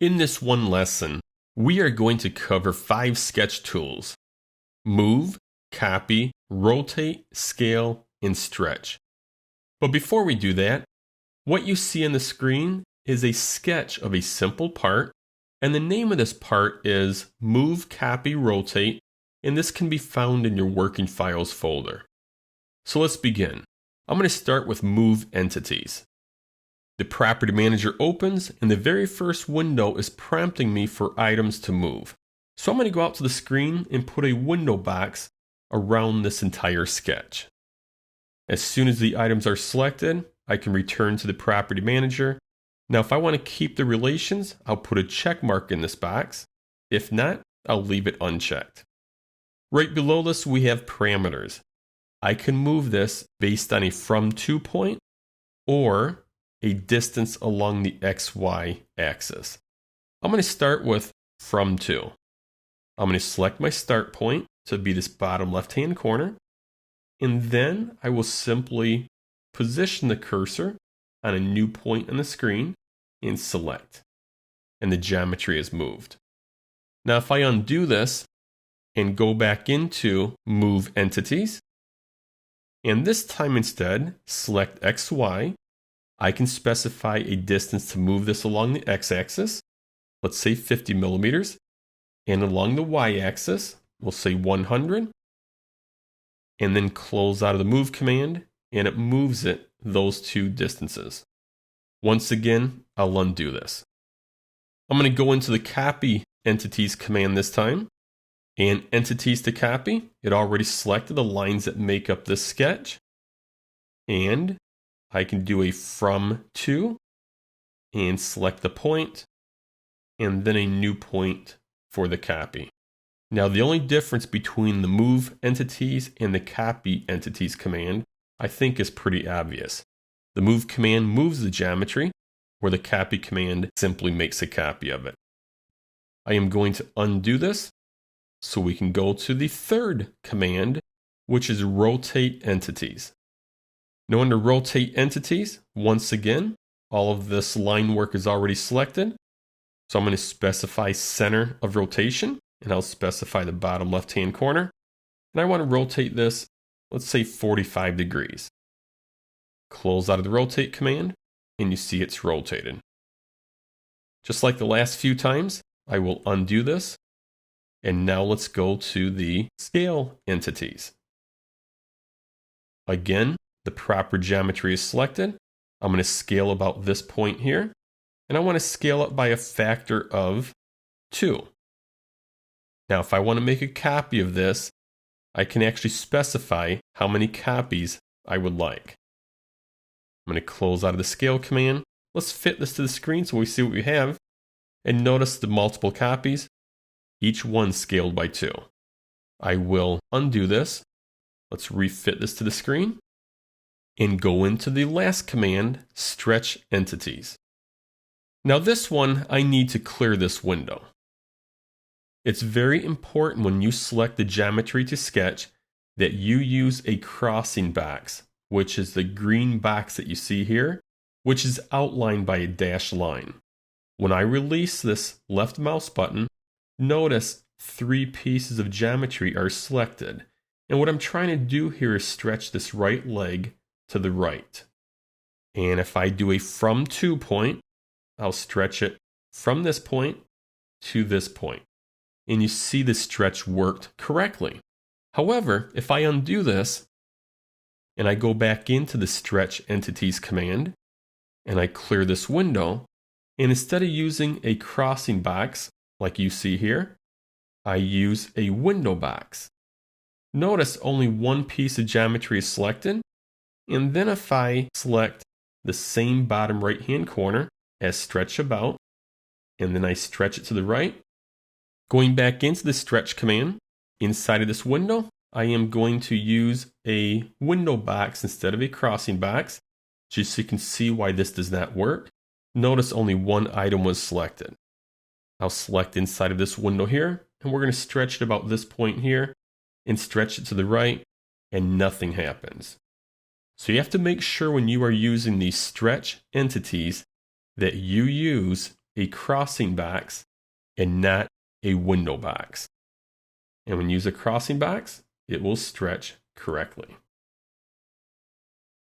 In this one lesson, we are going to cover 5 sketch tools: move, copy, rotate, scale, and stretch. But before we do that, what you see on the screen is a sketch of a simple part, and the name of this part is Move, Copy, Rotate, and this can be found in your Working Files folder. So let's begin. I'm going to start with Move Entities. The Property Manager opens, and the very first window is prompting me for items to move. So I'm going to go out to the screen and put a window box around this entire sketch. As soon as the items are selected, I can return to the Property Manager. Now if I want to keep the relations, I'll put a check mark in this box. If not, I'll leave it unchecked. Right below this, we have parameters. I can move this based on a from to point or a distance along the XY axis. I'm going to start with from to. I'm going to select my start point to be this bottom left-hand corner, and then I will simply position the cursor on a new point on the screen and select, and the geometry is moved. Now if I undo this and go back into Move Entities, and this time instead select XY, I can specify a distance to move this along the x-axis, let's say 50 millimeters, and along the y-axis, we'll say 100, and then close out of the move command, and it moves it those two distances. Once again, I'll undo this. I'm going to go into the Copy Entities command this time, and Entities to copy, it already selected the lines that make up this sketch, and I can do a from to and select the point and then a new point for the copy. Now the only difference between the Move Entities and the Copy Entities command I think is pretty obvious. The Move command moves the geometry, where the Copy command simply makes a copy of it. I am going to undo this so we can go to the third command, which is Rotate Entities. Now under Rotate Entities, once again, all of this line work is already selected. So I'm going to specify center of rotation, and I'll specify the bottom left-hand corner. And I want to rotate this, let's say 45 degrees. Close out of the Rotate command, and you see it's rotated. Just like the last few times, I will undo this. And now let's go to the Scale Entities. Again, the proper geometry is selected. I'm going to scale about this point here, and I want to scale it by a factor of 2. Now, if I want to make a copy of this, I can actually specify how many copies I would like. I'm going to close out of the Scale command. Let's fit this to the screen so we see what we have. And notice the multiple copies, each one scaled by 2. I will undo this. Let's refit this to the screen and go into the last command, Stretch Entities. Now this one, I need to clear this window. It's very important when you select the geometry to sketch that you use a crossing box, which is the green box that you see here, which is outlined by a dashed line. When I release this left mouse button, notice 3 pieces of geometry are selected. And what I'm trying to do here is stretch this right leg to the right. And if I do a from to point, I'll stretch it from this point to this point. And you see the stretch worked correctly. However, if I undo this and I go back into the Stretch Entities command and I clear this window, and instead of using a crossing box like you see here, I use a window box. Notice only one piece of geometry is selected, and then if I select the same bottom right hand corner as Stretch About, and then I stretch it to the right, going back into the Stretch command, inside of this window, I am going to use a window box instead of a crossing box, just so you can see why this does not work. Notice only one item was selected. I'll select inside of this window here, and we're going to stretch it about this point here, and stretch it to the right, and nothing happens. So you have to make sure when you are using these Stretch Entities that you use a crossing box and not a window box. And when you use a crossing box, it will stretch correctly.